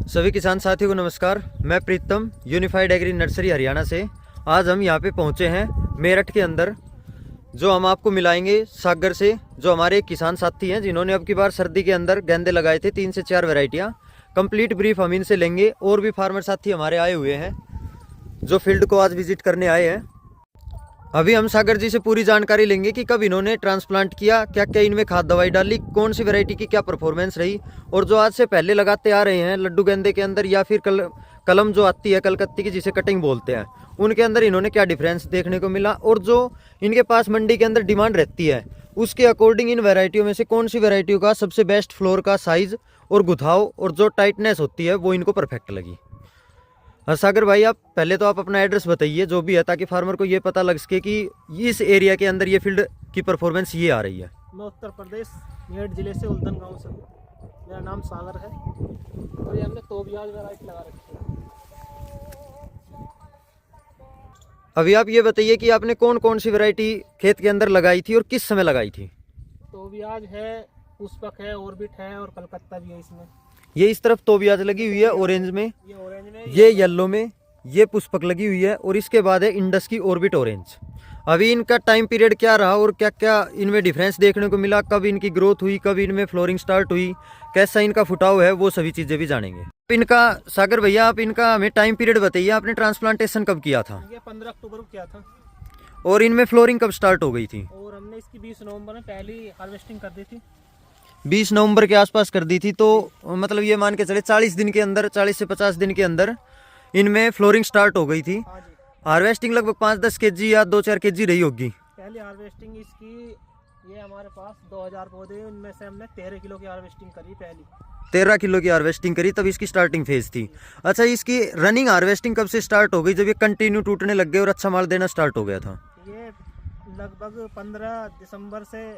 सभी किसान साथियों को नमस्कार। मैं प्रीतम यूनिफाइड एग्री नर्सरी हरियाणा से। आज हम यहाँ पे पहुँचे हैं मेरठ के अंदर, जो हम आपको मिलाएंगे सागर से, जो हमारे एक किसान साथी हैं जिन्होंने अब की बार सर्दी के अंदर गेंदे लगाए थे 3 से 4 वैरायटियाँ। कंप्लीट ब्रीफ हम इनसे लेंगे। और भी फार्मर साथी हमारे आए हुए हैं जो फील्ड को आज विजिट करने आए हैं। अभी हम सागर जी से पूरी जानकारी लेंगे कि कब इन्होंने ट्रांसप्लांट किया, क्या क्या इनमें खाद दवाई डाली, कौन सी वैरायटी की क्या परफॉर्मेंस रही, और जो आज से पहले लगाते आ रहे हैं लड्डू गेंदे के अंदर या फिर कलम जो आती है कलकत्ती की जिसे कटिंग बोलते हैं, उनके अंदर इन्होंने क्या डिफरेंस देखने को मिला, और जो इनके पास मंडी के अंदर डिमांड रहती है उसके अकॉर्डिंग इन वैरायटियों में से कौन सी वैरायटियों का सबसे बेस्ट फ्लोर का साइज और गुथाव और जो टाइटनेस होती है वो इनको परफेक्ट लगी। सागर भाई, आप पहले तो आप अपना एड्रेस बताइए जो भी है, ताकि फार्मर को ये पता लग सके कि इस एरिया के अंदर ये फील्ड की परफॉर्मेंस ये आ रही है। मैं उत्तर प्रदेश मेरठ जिले से उल्तन गांव से हूँ। मेरा नाम सागर है। तो ये हमने तोबियाज वैरायटी लगा रखी है। अभी आप ये बताइए कि आपने कौन कौन सी वैरायटी खेत के अंदर लगाई थी और किस समय लगाई थी? तोबियाज है, पुष्पक है, ऑर्बिट है और कलकत्ता भी है इसमें। ये इस तरफ तोबियाज लगी हुई है ऑरेंज में, ये ऑरेंज में, ये येलो में, ये पुष्पक लगी हुई है, और इसके बाद है इंडस की ऑर्बिट ऑरेंज। अभी इनका टाइम पीरियड क्या रहा और क्या क्या इनमें डिफरेंस देखने को मिला, कब इनकी ग्रोथ हुई, कब इनमें फ्लोरिंग स्टार्ट हुई, कैसा इनका फुटाव है, वो सभी चीज़ें भी जानेंगे। इनका सागर भैया, आप इनका हमें टाइम पीरियड बताइए, आपने ट्रांसप्लांटेशन कब किया था? ये 15 अक्टूबर को किया था। और इनमें फ्लोरिंग कब स्टार्ट हो गई थी? और हमने इसकी 20 नवंबर में पहली हार्वेस्टिंग कर दी थी। 20 नवंबर के आसपास कर दी थी। तो मतलब ये मान के चले 40 दिन के अंदर, 40 से 50 दिन के अंदर इनमें फ्लोरिंग स्टार्ट हो गई थी। हाँ जी। हार्वेस्टिंग लगभग 5-10 kg या 2-4 kg रही होगी। पहली हार्वेस्टिंग इसकी, ये हमारे पास 2000 पौधे, उनमें से हमने 13 किलो की हार्वेस्टिंग करी पहली। 13 किलो की हार्वेस्टिंग करी, तब इसकी स्टार्टिंग फेज थी। अच्छा, इसकी रनिंग हार्वेस्टिंग कब से स्टार्ट हो गई, जब ये कंटिन्यू टूटने लग गए और अच्छा माल देना स्टार्ट हो गया था? ये लगभग 15 दिसंबर से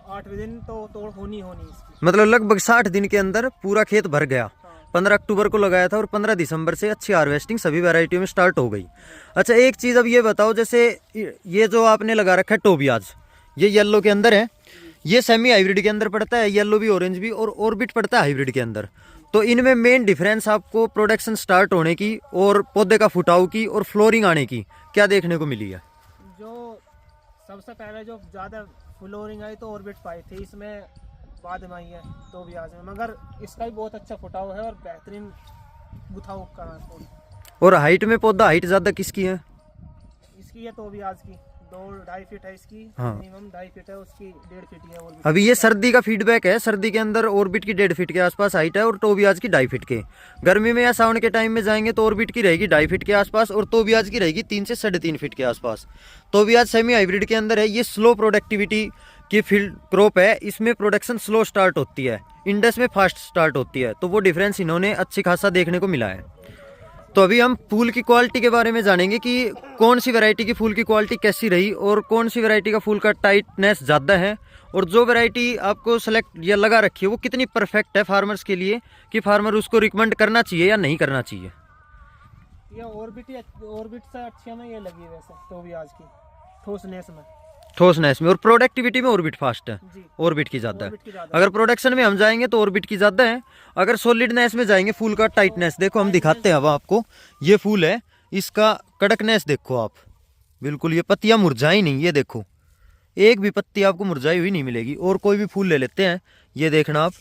8वें दिन तो तोड़ होनी इसकी। मतलब लगभग 60 दिन के अंदर पूरा खेत भर गया। हाँ। 15 अक्टूबर को लगाया था और 15 दिसंबर से अच्छी हार्वेस्टिंग सभी वैरायटियों में स्टार्ट हो गई। अच्छा, एक चीज़ अब ये बताओ, जैसे ये जो आपने लगा रखा है टोबियाज, ये येलो के अंदर है, ये सेमी हाइब्रिड के अंदर पड़ता है, येलो भी ऑरेंज भी, और ऑर्बिट पड़ता है हाइब्रिड के अंदर। तो इनमें मेन डिफरेंस आपको प्रोडक्शन स्टार्ट होने की और पौधे का फुटाव की और फ्लोरिंग आने की क्या देखने को मिली है? जो सबसे पहले जो ज़्यादा फ्लोरिंग आई तो ऑर्बिट पाई थी, इसमें बाद में आई है तोबियाज में, मगर इसका भी बहुत अच्छा फुटाव है और बेहतरीन गुथाव का है। और हाइट में पौधा हाइट ज़्यादा किसकी है? इसकी है तोबियाज की 2-2.5 फीट है इसकी। हाँ। मिनिमम 2.5 फीट है, उसकी 1.5 फीट ही है ऑर्बिट। अभी ये सर्दी का फीडबैक है, सर्दी के अंदर ऑर्बिट की 1.5 फीट के आसपास हाइट है और टोबियाज की 2.5 फीट के। गर्मी में या सावन के टाइम में जाएंगे तो ऑर्बिट की रहेगी 2.5 फीट के आसपास और टोबियाज की रहेगी 3 से 3.5 फीट के आसपास। टोबियाज सेमी हाइब्रिड के अंदर है, ये स्लो प्रोडक्टिविटी की फील्ड क्रॉप है, इसमें प्रोडक्शन स्लो स्टार्ट होती है, इंडस में फास्ट स्टार्ट होती है। तो वो डिफरेंस इन्होंने अच्छी खासा देखने को मिला है। तो अभी हम फूल की क्वालिटी के बारे में जानेंगे कि कौन सी वैरायटी की फूल की क्वालिटी कैसी रही और कौन सी वैरायटी का फूल का टाइटनेस ज़्यादा है, और जो वैरायटी आपको सेलेक्ट या लगा रखी है वो कितनी परफेक्ट है फार्मर्स के लिए, कि फार्मर उसको रिकमेंड करना चाहिए या नहीं करना चाहिए। ये ऑर्बिट से अच्छी हमें ये लगी वैसे तोबियाज की ठोसनेस में और प्रोडक्टिविटी में ऑर्बिट फास्ट है, जी। ऑर्बिट की ज़्यादा है। ऑर्बिट की ज़्यादा अगर प्रोडक्शन में हम जाएंगे तो ऑर्बिट की ज़्यादा है। अगर सॉलिडनेस में जाएंगे, फूल का टाइटनेस देखो, हम दिखाते हैं अब आपको। ये फूल है, इसका कड़कनेस देखो आप, बिल्कुल ये पत्तियां मुरझाई नहीं, ये देखो एक भी पत्ती आपको मुरझाई हुई नहीं मिलेगी। और कोई भी फूल ले लेते हैं, ये देखना आप,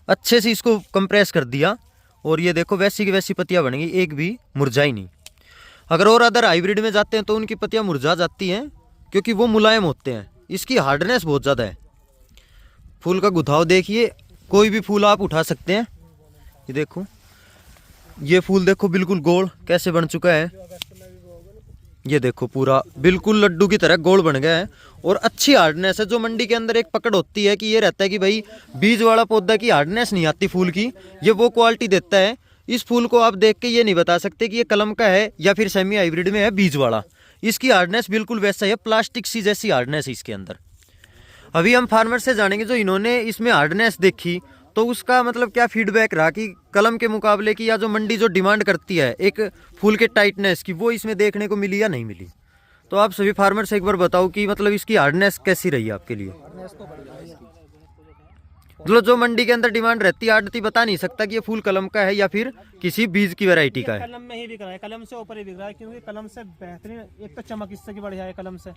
अच्छे से इसको कंप्रेस कर दिया और ये देखो वैसी की वैसी पत्तियां बनेंगी, एक भी मुरझाई नहीं। अगर और अदर हाइब्रिड में जाते हैं तो उनकी पत्तियां मुरझा जाती हैं क्योंकि वो मुलायम होते हैं। इसकी हार्डनेस बहुत ज़्यादा है। फूल का गुथाव देखिए, कोई भी फूल आप उठा सकते हैं। ये देखो, ये फूल देखो बिल्कुल गोल कैसे बन चुका है। ये देखो पूरा बिल्कुल लड्डू की तरह गोल बन गया है और अच्छी हार्डनेस है। जो मंडी के अंदर एक पकड़ होती है कि ये रहता है कि भाई बीज वाला पौधा की हार्डनेस नहीं आती फूल की, ये वो क्वालिटी देता है। इस फूल को आप देख के ये नहीं बता सकते कि ये कलम का है या फिर सेमी हाइब्रिड में है बीज वाला। इसकी हार्डनेस बिल्कुल वैसा है, प्लास्टिक सी जैसी हार्डनेस है इसके अंदर। अभी हम फार्मर से जानेंगे जो इन्होंने इसमें हार्डनेस देखी तो उसका मतलब क्या फीडबैक रहा कि कलम के मुकाबले की या जो मंडी जो डिमांड करती है एक फूल के टाइटनेस की, वो इसमें देखने को मिली या नहीं मिली। तो आप सभी फार्मर से एक बार बताओ कि मतलब इसकी हार्डनेस कैसी रही आपके लिए। हार्डनेस तो बढ़िया है इसकी। मतलब जो मंडी के अंदर डिमांड रहती है, आड़ती बता नहीं सकता कि ये फूल कलम का है या फिर किसी बीज की वैरायटी का है। कलम में ही बिक रहा है, कलम से ऊपर ही बिक रहा है, क्योंकि कलम से बेहतरीन, एक तो चमक इससे की बढ़िया है कलम से।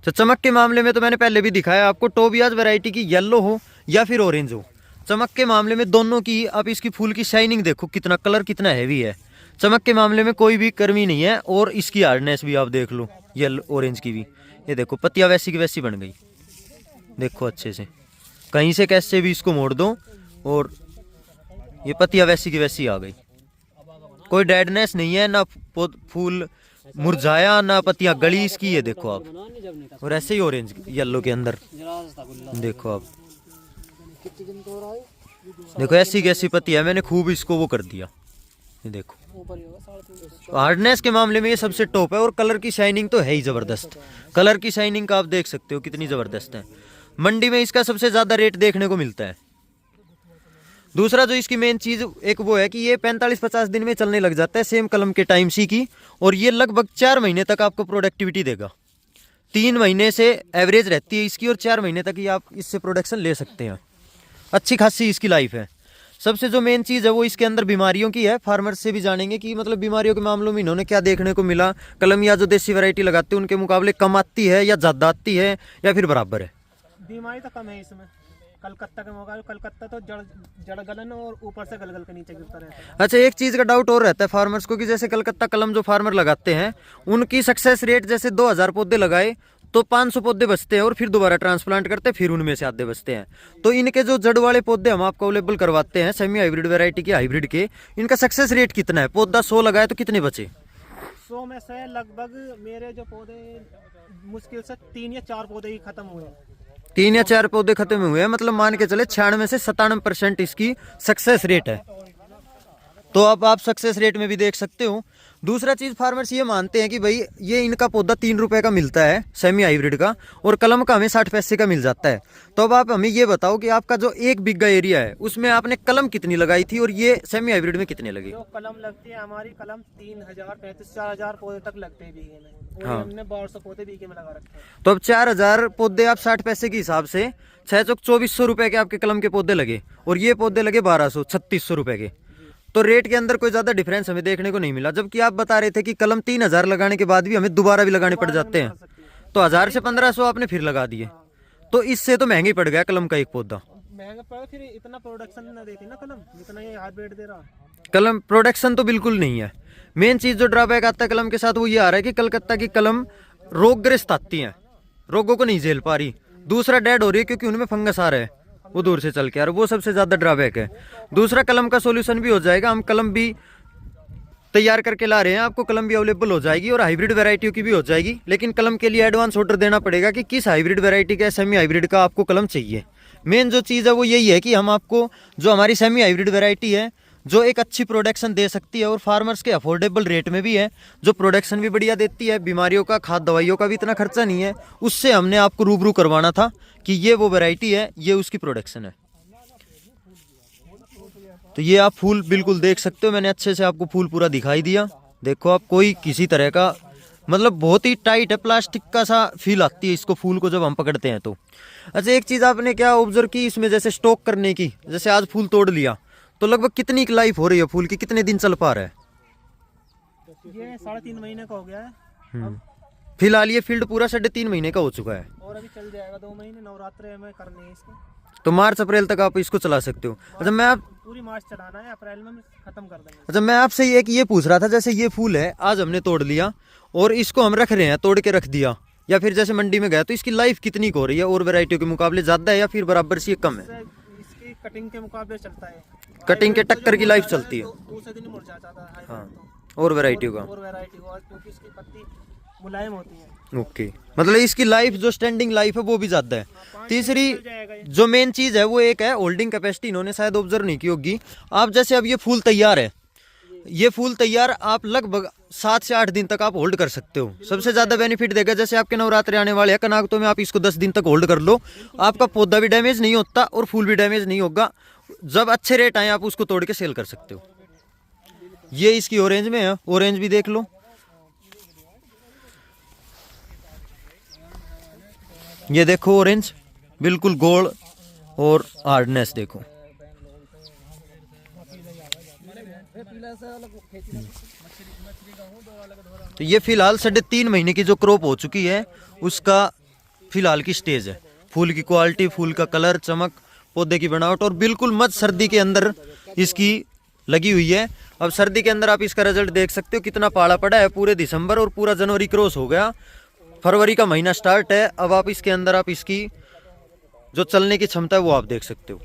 तो चमक के मामले में तो मैंने पहले भी दिखाया आपको, टोबियाज वैरायटी की येलो हो या फिर ऑरेंज हो, चमक के मामले में दोनों की, आप इसकी फूल की शाइनिंग देखो, कितना कलर कितना हैवी है। चमक के मामले में कोई भी कमी नहीं है, और इसकी हार्डनेस भी आप देख लो, येलो ऑरेंज की भी। ये देखो पत्तियां वैसी की वैसी बन गई, देखो अच्छे से, कहीं से कैसे भी इसको मोड़ दो और ये पत्तियां वैसी की वैसी आ गई। कोई डेडनेस नहीं है, ना फूल मुरझाया ना पत्तियां गली इसकी। ये देखो आप, और ऐसे ही ऑरेंज येलो के अंदर देखो आप, देखो ऐसी कैसी पत्ती है, मैंने खूब इसको वो कर दिया। ये देखो हार्डनेस के मामले में ये सबसे टॉप है, और कलर की शाइनिंग तो है ही जबरदस्त। कलर की शाइनिंग का आप देख सकते हो कितनी जबरदस्त है। मंडी में इसका सबसे ज्यादा रेट देखने को मिलता है। दूसरा जो इसकी मेन चीज एक वो है कि ये 45-50 दिन में चलने लग जाता है, सेम कलम के टाइम सी की, और ये लगभग 4 महीने तक आपको प्रोडक्टिविटी देगा। 3 महीने से एवरेज रहती है इसकी, और 4 महीने तक ही आप इससे प्रोडक्शन ले सकते हैं। अच्छी खासी इसकी लाइफ है। सबसे जो मेन चीज़ है वो इसके अंदर बीमारियों की है। फार्मर से भी जानेंगे कि मतलब बीमारियों के मामलों में इन्होंने क्या देखने को मिला। कलम या जो देसी वैरायटी लगाते हैं उनके मुकाबले कम आती है या ज़्यादा आती है या फिर बराबर है? बीमारी तो कम है इसमें कलकत्ता के मुकाबले। कलकत्ता तो जड़ गलन और ऊपर से गलगल के नीचे गिरता रहता है। अच्छा, एक चीज़ का डाउट और रहता है फार्मर्स को कि जैसे कलकत्ता कलम जो फार्मर लगाते हैं उनकी सक्सेस रेट, जैसे 2000 पौधे लगाए तो 500 पौधे बचते हैं और फिर दोबारा ट्रांसप्लांट करते हैं, फिर उनमें से आधे बचते हैं। तो इनके जो जड़ वाले पौधे हम आपको अवेलेबल करवाते हैं सेमी हाइब्रिड वैरायटी के, हाइब्रिड के, इनका सक्सेस रेट कितना है? पौधा 100 लगाए तो कितने बचे? 100 में से लगभग मेरे जो पौधे मुश्किल से 3 या 4 पौधे ही खत्म हुए हैं। 3 या 4 पौधे खत्म हुए हैं, मतलब मान के चले 96 से 97% इसकी सक्सेस रेट है। तो अब आप सक्सेस रेट में भी देख सकते हो। दूसरा चीज फार्मर्स ये मानते हैं कि भाई ये इनका पौधा 3 रुपए का मिलता है सेमी हाइब्रिड का, और कलम का हमें 60 पैसे का मिल जाता है। तो अब आप हमें ये बताओ कि आपका जो 1 बिग्गा एरिया है उसमें आपने कलम कितनी लगाई थी और ये सेमी हाइब्रिड में कितने लगे? जो कलम लगती है हमारी कलम 3000, 35,000 पौधे तक लगते हैं बीघे में, और हाँ। हमने 1200 पौधे बीघे में लगा रखे हैं। तो अब 4000 पौधे आप 60 पैसे के हिसाब से 6 चौक 2400 रुपए के आपके कलम के पौधे लगे, और ये पौधे लगे 1200, 3600 रुपए के। तो रेट के अंदर कोई ज्यादा डिफरेंस हमें देखने को नहीं मिला, जबकि आप बता रहे थे कि कलम 3000 लगाने के बाद भी हमें दोबारा भी लगाने पड़ जाते हैं। तो 1000 से 1500 आपने फिर लगा दिए, तो इससे तो महंगी पड़ गया कलम का एक पौधा। महंगा पड़ा, फिर इतना प्रोडक्शन न देती ना कलम जितना ये हाइब्रिड दे रहा। कलम प्रोडक्शन तो बिल्कुल नहीं है। मेन चीज जो ड्रॉबैक आता है कलम के साथ वो ये आ रहा है कि कलकत्ता की कलम रोगग्रस्त आती है, रोगों को नहीं झेल पा रही। दूसरा डेड हो रही है क्योंकि उनमें फंगस आ रहा है वो दूर से चल के, और वो सबसे ज्यादा ड्रॉबैक है। दूसरा कलम का सोल्यूशन भी हो जाएगा, हम कलम भी तैयार करके ला रहे हैं, आपको कलम भी अवेलेबल हो जाएगी और हाइब्रिड वैरायटियों की भी हो जाएगी। लेकिन कलम के लिए एडवांस ऑर्डर देना पड़ेगा कि किस हाइब्रिड वैरायटी का, सेमी हाइब्रिड का आपको कलम चाहिए। मेन जो चीज़ है वो यही है कि हम आपको जो हमारी सेमी हाइब्रिड वैरायटी है जो एक अच्छी प्रोडक्शन दे सकती है और फार्मर्स के अफोर्डेबल रेट में भी है, जो प्रोडक्शन भी बढ़िया देती है, बीमारियों का, खाद दवाइयों का भी इतना खर्चा नहीं है, उससे हमने आपको रूबरू करवाना था कि ये वो वैरायटी है, ये उसकी प्रोडक्शन है। तो ये आप फूल बिल्कुल देख सकते हो, मैंने अच्छे से आपको फूल पूरा दिखाई दिया। देखो आप, कोई किसी तरह का मतलब बहुत ही टाइट है, प्लास्टिक का सा फील आती है इसको फूल को जब हम पकड़ते हैं तो। अच्छा, एक चीज़ आपने क्या ऑब्जर्व की इसमें, जैसे स्टॉक करने की, जैसे आज फूल तोड़ लिया तो लगभग कितनी लाइफ हो रही है फूल की, कितने दिन चल पा रहा है? ये 3.5 महीने का हो गया है। फिलहाल ये फील्ड पूरा 3.5 महीने का हो चुका है, और अभी चल जाएगा 2 महीने, नवरात्रे में करने हैं इसको, तो मार्च अप्रैल तक आप इसको चला सकते हो। अच्छा, मैं आप पूरी मार्च चलाना है, अप्रैल में खत्म कर देंगे। अच्छा मैं आपसे ये पूछ रहा था, जैसे ये फूल है आज हमने तोड़ लिया और इसको हम रख रहे हैं, तोड़ के रख दिया, या फिर जैसे मंडी में गया तो इसकी लाइफ कितनी हो रही है और वैरायटियों के मुकाबले ज्यादा है या फिर बराबर सी कम है? इसकी कटिंग के मुकाबले चलता है, कटिंग के टक्कर की लाइफ चलती है। दूसरे दिन मुरझा जाता है। हाँ, और वैरायटी का, और वैरायटी को, क्योंकि इसकी पत्ती मुलायम होती है। ओके, मतलब इसकी लाइफ जो स्टैंडिंग लाइफ है वो भी ज्यादा है। तीसरी जो मेन चीज है वो एक है होल्डिंग कैपेसिटी, इन्होंने शायद ऑब्जर्व नहीं की होगी। आप जैसे अब ये फूल तैयार है, ये फूल तैयार आप लगभग 7 से 8 दिन तक आप होल्ड कर सकते हो। सबसे ज्यादा बेनिफिट देगा, जैसे आपके नवरात्रे आने वाले हैं कनागतों में, आप इसको 10 दिन तक होल्ड कर लो, आपका पौधा भी डैमेज नहीं होता और फूल भी डैमेज नहीं होगा। जब अच्छे रेट आए आप उसको तोड़ के सेल कर सकते हो। ये इसकी ऑरेंज में है, ऑरेंज भी देख लो, ये देखो ऑरेंज बिल्कुल गोल और हार्डनेस देखो। तो ये फिलहाल 3.5 महीने की जो क्रॉप हो चुकी है उसका फिलहाल की स्टेज है। फूल की क्वालिटी, फूल का कलर, चमक, पौधे की बनावट और बिल्कुल मत सर्दी के अंदर इसकी लगी हुई है। अब सर्दी के अंदर आप इसका रिजल्ट देख सकते हो, कितना पाला पड़ा है। पूरे दिसंबर और पूरा जनवरी क्रॉस हो गया, फरवरी का महीना स्टार्ट है। अब आप इसके अंदर आप इसकी जो चलने की क्षमता है वो आप देख सकते हो।